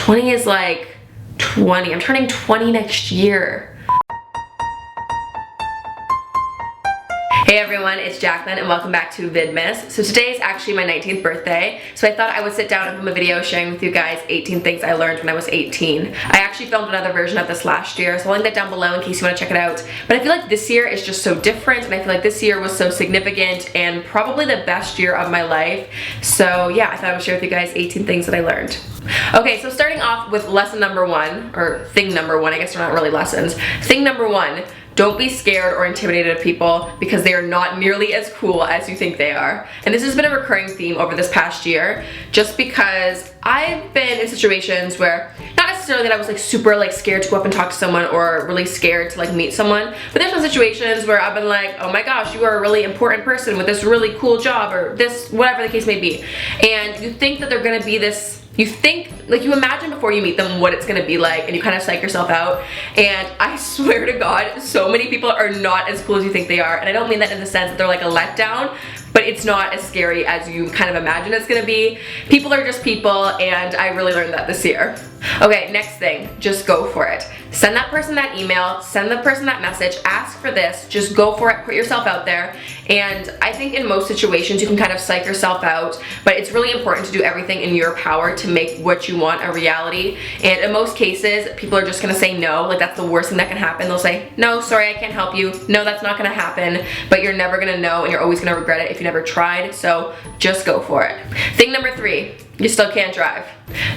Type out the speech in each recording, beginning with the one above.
20 is like 20. I'm turning 20 next year. Hey everyone, it's Jaclyn and welcome back to Vidmas. So today is actually my 19th birthday, so I thought I would sit down and film a video sharing with you guys 18 things I learned when I was 18. I actually filmed another version of this last year, so I'll link that down below in case you want to check it out. But I feel like this year is just so different, and I feel like this year was so significant and probably the best year of my life. So yeah, I thought I would share with you guys 18 things that I learned. Okay, so starting off with lesson number one, or thing number one, I guess they're not really lessons. Thing number one, don't be scared or intimidated of people because they are not nearly as cool as you think they are. And this has been a recurring theme over this past year, just because I've been in situations where, not necessarily that I was like super like scared to go up and talk to someone or really scared to like meet someone, but there's been situations where I've been like, oh my gosh, you are a really important person with this really cool job, or this, whatever the case may be. And you think that they're gonna be this, you think, like you imagine before you meet them what it's gonna be like, and you kind of psych yourself out. And I swear to God, so many people are not as cool as you think they are. And I don't mean that in the sense that they're like a letdown, but it's not as scary as you kind of imagine it's gonna be. People are just people, and I really learned that this year. Okay, next thing, just go for it. Send that person that email, send the person that message, ask for this, just go for it, put yourself out there. And I think in most situations you can kind of psych yourself out, but it's really important to do everything in your power to make what you want a reality. And in most cases, people are just gonna say no, like that's the worst thing that can happen. They'll say, no, sorry, I can't help you. No, that's not gonna happen, but you're never gonna know and you're always gonna regret it if you never tried, so just go for it. Thing number three, you still can't drive.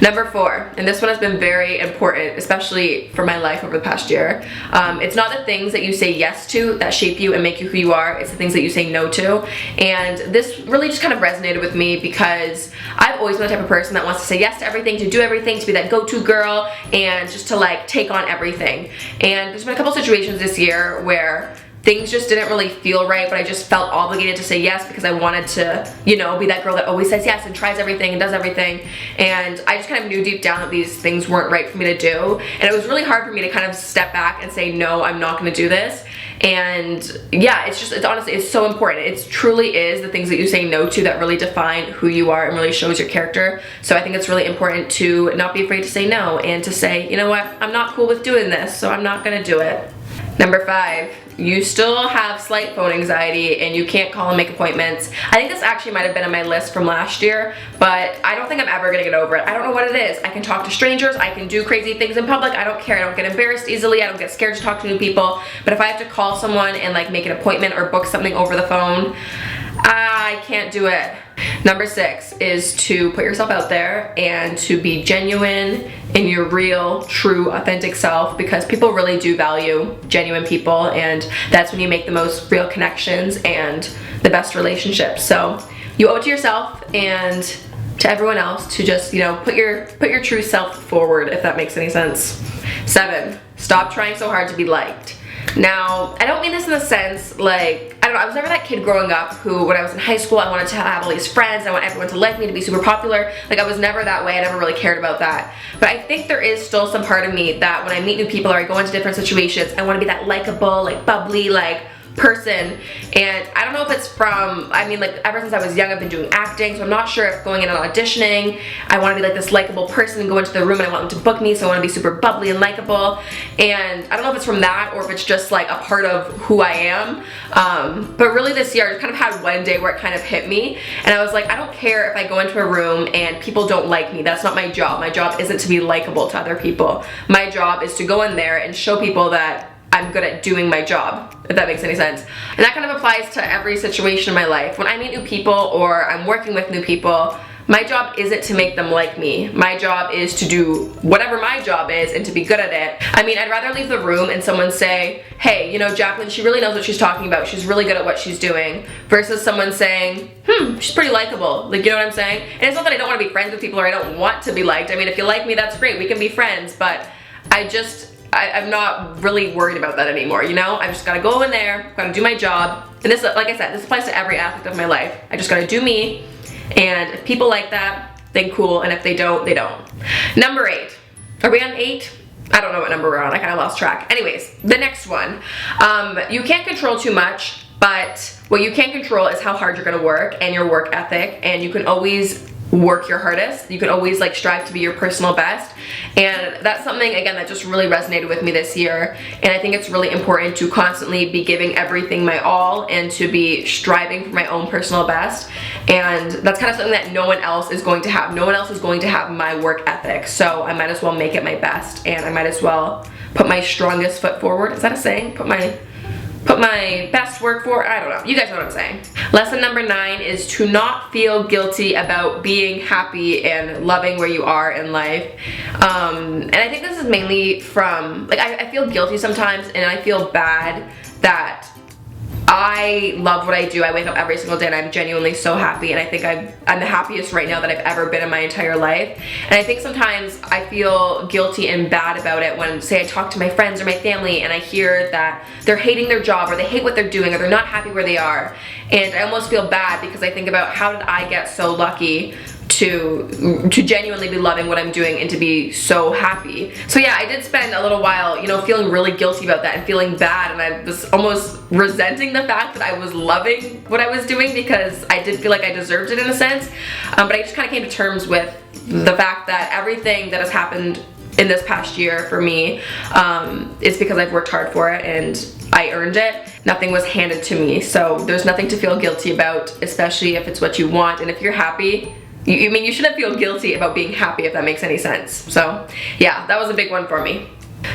Number four, and this one has been very important, especially for my life over the past year. It's not the things that you say yes to that shape you and make you who you are, it's the things that you say no to. And this really just kind of resonated with me because I've always been the type of person that wants to say yes to everything, to do everything, to be that go-to girl, and just to like take on everything. And there's been a couple situations this year where things just didn't really feel right, but I just felt obligated to say yes because I wanted to, you know, be that girl that always says yes and tries everything and does everything. And I just kind of knew deep down that these things weren't right for me to do. And it was really hard for me to kind of step back and say, no, I'm not gonna do this. And yeah, it's honestly, it's so important. It truly is the things that you say no to that really define who you are and really shows your character. So I think it's really important to not be afraid to say no and to say, you know what, I'm not cool with doing this, so I'm not gonna do it. Number five, you still have slight phone anxiety and you can't call and make appointments. I think this actually might have been on my list from last year, but I don't think I'm ever gonna get over it. I don't know what it is. I can talk to strangers, I can do crazy things in public, I don't care. I don't get embarrassed easily, I don't get scared to talk to new people, but if I have to call someone and like make an appointment or book something over the phone, I can't do it. Number six is to put yourself out there and to be genuine in your real, true, authentic self, because people really do value genuine people, and that's when you make the most real connections and the best relationships. So you owe it to yourself and to everyone else to just, you know, put your true self forward, if that makes any sense. Seven, stop trying so hard to be liked. Now, I don't mean this in the sense, like, I don't know, I was never that kid growing up who, when I was in high school, I wanted to have all these friends, I want everyone to like me, to be super popular. Like, I was never that way, I never really cared about that. But I think there is still some part of me that when I meet new people or I go into different situations, I want to be that likable, like, bubbly, like, person. And I don't know if it's from, I mean, like, ever since I was young I've been doing acting, so I'm not sure if going in and auditioning I want to be like this likable person and go into the room and I want them to book me, so I want to be super bubbly and likable. And I don't know if it's from that or if it's just like a part of who I am, but really this year I just kind of had one day where it kind of hit me and I was like, I don't care if I go into a room and people don't like me. That's not my job. My job isn't to be likable to other people. My job is to go in there and show people that I'm good at doing my job, if that makes any sense. And that kind of applies to every situation in my life. When I meet new people or I'm working with new people, my job isn't to make them like me. My job is to do whatever my job is and to be good at it. I mean, I'd rather leave the room and someone say, hey, you know, Jaclyn, she really knows what she's talking about. She's really good at what she's doing, versus someone saying, she's pretty likable. Like, you know what I'm saying? And it's not that I don't want to be friends with people or I don't want to be liked. I mean, if you like me, that's great. We can be friends, but I'm not really worried about that anymore, you know? I just gotta go in there, gotta do my job. And this, like I said, this applies to every aspect of my life. I just gotta do me, and if people like that, then cool, and if they don't, they don't. Number 8. Are we on 8? I don't know what number we're on, I kinda lost track. Anyways, the next one. You can't control too much, but what you can control is how hard you're gonna work and your work ethic, and you can always work your hardest. You can always like strive to be your personal best. And that's something, again, that just really resonated with me this year. And I think it's really important to constantly be giving everything my all and to be striving for my own personal best. And that's kind of something that no one else is going to have. No one else is going to have my work ethic. So I might as well make it my best, and I might as well put my strongest foot forward. Is that a saying? Put my best work forward. I don't know. You guys know what I'm saying. Lesson number 9 is to not feel guilty about being happy and loving where you are in life. And I think this is mainly from, like, I feel guilty sometimes, and I feel bad that I love what I do. I wake up every single day and I'm genuinely so happy, and I think I'm the happiest right now that I've ever been in my entire life. And I think sometimes I feel guilty and bad about it when, say, I talk to my friends or my family and I hear that they're hating their job, or they hate what they're doing, or they're not happy where they are. And I almost feel bad because I think about, how did I get so lucky to genuinely be loving what I'm doing and to be so happy. So yeah, I did spend a little while, you know, feeling really guilty about that and feeling bad, and I was almost resenting the fact that I was loving what I was doing because I did feel like I deserved it in a sense. But I just kind of came to terms with the fact that everything that has happened in this past year for me is because I've worked hard for it and I earned it. Nothing was handed to me, so there's nothing to feel guilty about, especially if it's what you want. And if you're happy, I mean, you shouldn't feel guilty about being happy, if that makes any sense. So yeah, that was a big one for me.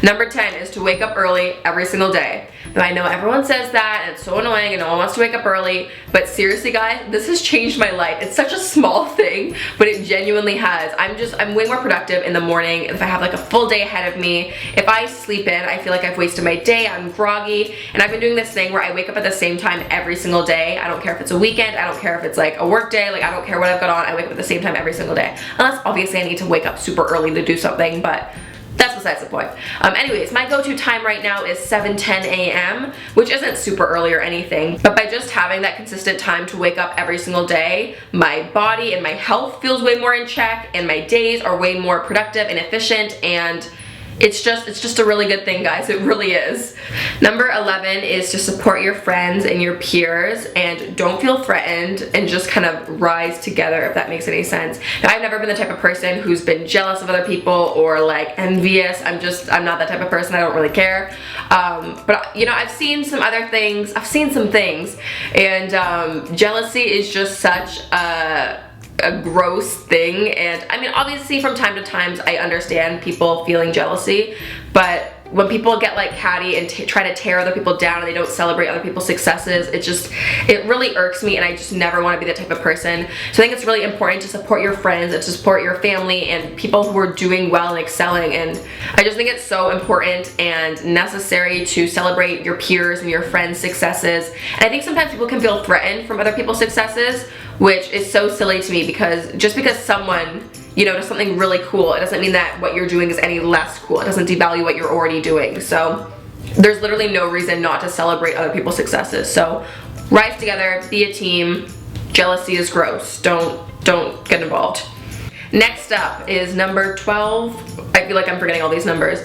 Number 10 is to wake up early every single day. Now, I know everyone says that and it's so annoying and no one wants to wake up early, but seriously guys, this has changed my life. It's such a small thing, but it genuinely has. I'm way more productive in the morning if I have like a full day ahead of me. If I sleep in, I feel like I've wasted my day, I'm groggy, and I've been doing this thing where I wake up at the same time every single day. I don't care if it's a weekend, I don't care if it's like a work day, like I don't care what I've got on, I wake up at the same time every single day. Unless obviously I need to wake up super early to do something, but that's besides the point. Anyways, my go-to time right now is 7:10 a.m., which isn't super early or anything, but by just having that consistent time to wake up every single day, my body and my health feels way more in check, and my days are way more productive and efficient, and it's just a really good thing, guys. It really is. Number 11 is to support your friends and your peers, and don't feel threatened, and just kind of rise together, if that makes any sense. Now, I've never been the type of person who's been jealous of other people or like envious. I'm not that type of person. I don't really care. But you know, I've seen some other things. I've seen some things, and jealousy is just such a gross thing. And I mean, obviously from time to time I understand people feeling jealousy, but when people get like catty and try to tear other people down and they don't celebrate other people's successes, it really irks me, and I just never want to be that type of person. So I think it's really important to support your friends and to support your family and people who are doing well and excelling, and I just think it's so important and necessary to celebrate your peers and your friends' successes. And I think sometimes people can feel threatened from other people's successes, which is so silly to me, because just because someone, you know, does something really cool, it doesn't mean that what you're doing is any less cool. It doesn't devalue what you're already doing. So there's literally no reason not to celebrate other people's successes. So rise together, be a team. Jealousy is gross. Don't get involved. Next up is number 12. I feel like I'm forgetting all these numbers.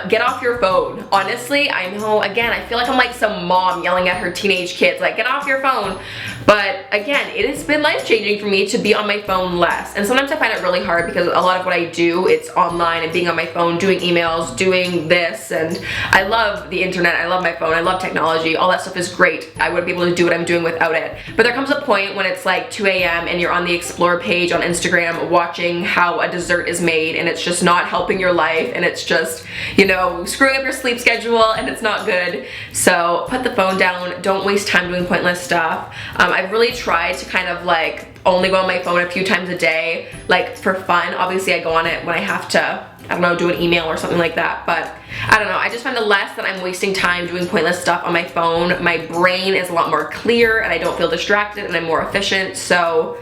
Get off your phone. Honestly, I know, again, I feel like I'm like some mom yelling at her teenage kids, like, get off your phone. But again, it has been life-changing for me to be on my phone less. And sometimes I find it really hard because a lot of what I do, it's online and being on my phone, doing emails, doing this, and I love the internet, I love my phone, I love technology, all that stuff is great. I wouldn't be able to do what I'm doing without it. But there comes a point when it's like 2 a.m. and you're on the Explore page on Instagram watching how a dessert is made, and it's just not helping your life, and it's just, you know, screwing up your sleep schedule, and it's not good. So put the phone down, don't waste time doing pointless stuff. I've really tried to kind of like only go on my phone a few times a day, like for fun. Obviously I go on it when I have to, I don't know, do an email or something like that, but I don't know, I just find the less that I'm wasting time doing pointless stuff on my phone, my brain is a lot more clear and I don't feel distracted and I'm more efficient. So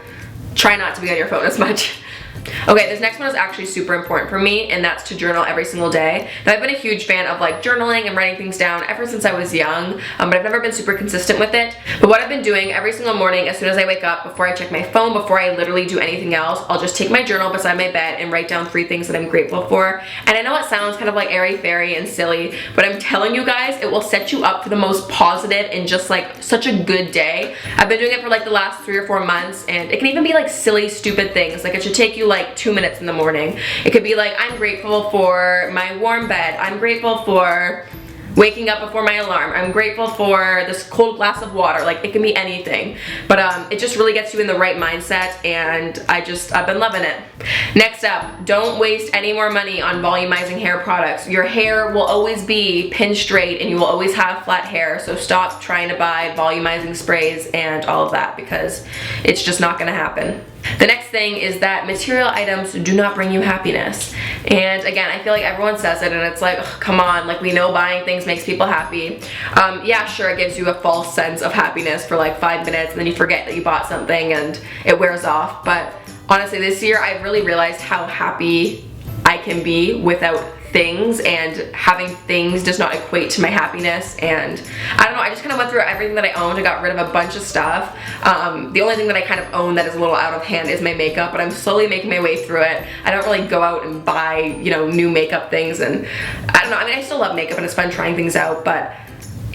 try not to be on your phone as much. Okay, this next one is actually super important for me, and that's to journal every single day. Now, I've been a huge fan of like journaling and writing things down ever since I was young, but I've never been super consistent with it. But what I've been doing every single morning, as soon as I wake up, before I check my phone, before I literally do anything else, I'll just take my journal beside my bed and write down 3 things that I'm grateful for. And I know it sounds kind of like airy-fairy and silly, but I'm telling you guys, it will set you up for the most positive and just like such a good day. I've been doing it for like the last 3 or 4 months, and it can even be like silly, stupid things. Like it should take you like 2 minutes in the morning. It could be like, I'm grateful for my warm bed. I'm grateful for waking up before my alarm. I'm grateful for this cold glass of water. Like it can be anything, but it just really gets you in the right mindset, and I've been loving it. Next up, don't waste any more money on volumizing hair products. Your hair will always be pinned straight and you will always have flat hair, so stop trying to buy volumizing sprays and all of that, because it's just not gonna happen. The next thing is that material items do not bring you happiness. And again, I feel like everyone says it and it's like, ugh, come on, like we know buying things makes people happy. Yeah, sure, it gives you a false sense of happiness for like 5 minutes and then you forget that you bought something and it wears off. But honestly, this year I've really realized how happy I can be without things, and having things does not equate to my happiness. And I don't know, I just kind of went through everything that I owned. I got rid of a bunch of stuff. The only thing that I kind of own that is a little out of hand is my makeup, but I'm slowly making my way through it. I don't really go out and buy, you know, new makeup things, and I don't know, I mean, I still love makeup and it's fun trying things out, but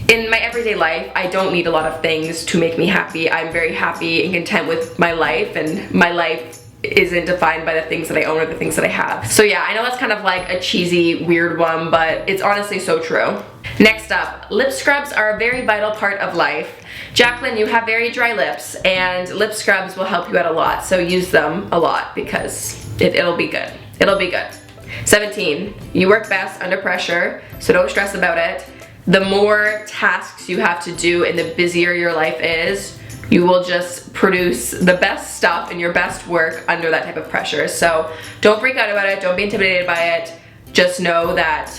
in my everyday life, I don't need a lot of things to make me happy. I'm very happy and content with my life, and my life isn't defined by the things that I own or the things that I have. So yeah, I know that's kind of like a cheesy, weird one, but it's honestly so true. Next up, lip scrubs are a very vital part of life. Jaclyn, you have very dry lips, and lip scrubs will help you out a lot, so use them a lot because it'll be good. It'll be good. 17, you work best under pressure, so don't stress about it. The more tasks you have to do and the busier your life is, you will just produce the best stuff and your best work under that type of pressure. So don't freak out about it, don't be intimidated by it. Just know that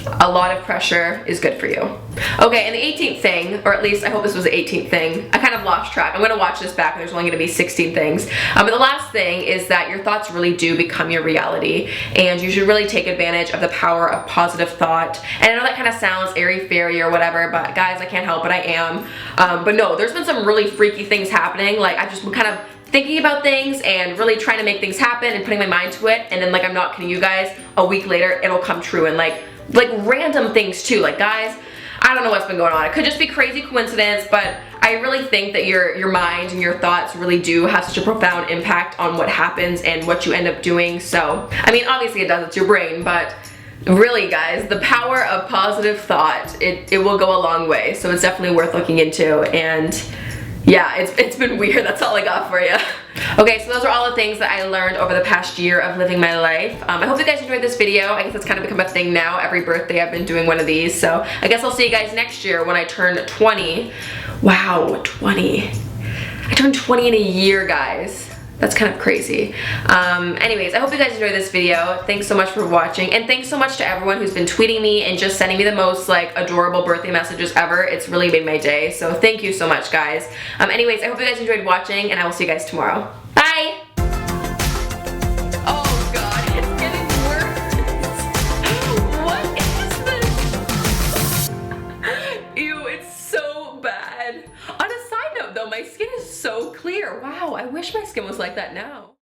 a lot of pressure is good for you. Okay, and the 18th thing, or at least I hope this was the 18th thing, I kind of lost track. I'm gonna watch this back and there's only gonna be 16 things. But the last thing is that your thoughts really do become your reality, and you should really take advantage of the power of positive thought. And I know that kind of sounds airy-fairy or whatever, but guys, I can't help it, I am. But no, there's been some really freaky things happening. Like I've just been kind of thinking about things and really trying to make things happen and putting my mind to it, and then like I'm not kidding you guys, a week later it'll come true, and like random things too. Like guys, I don't know what's been going on. It could just be crazy coincidence, but I really think that your mind and your thoughts really do have such a profound impact on what happens and what you end up doing. So, I mean, obviously it does, it's your brain, but really guys, the power of positive thought, it will go a long way. So it's definitely worth looking into, and yeah, it's been weird. That's all I got for you. Okay, so those are all the things that I learned over the past year of living my life. I hope you guys enjoyed this video. I guess it's kind of become a thing now. Every birthday I've been doing one of these. So I guess I'll see you guys next year when I turn 20. Wow, 20. I turned 20 in a year, guys. That's kind of crazy. Anyways, I hope you guys enjoyed this video. Thanks so much for watching, and thanks so much to everyone who's been tweeting me and just sending me the most like adorable birthday messages ever. It's really made my day, so thank you so much, guys. Anyways, I hope you guys enjoyed watching, and I will see you guys tomorrow. Bye! Oh god, it's getting worse. What is this? Ew, it's so bad. On a side note though, my skin is so clear. Wow, I wish my skin was like that now.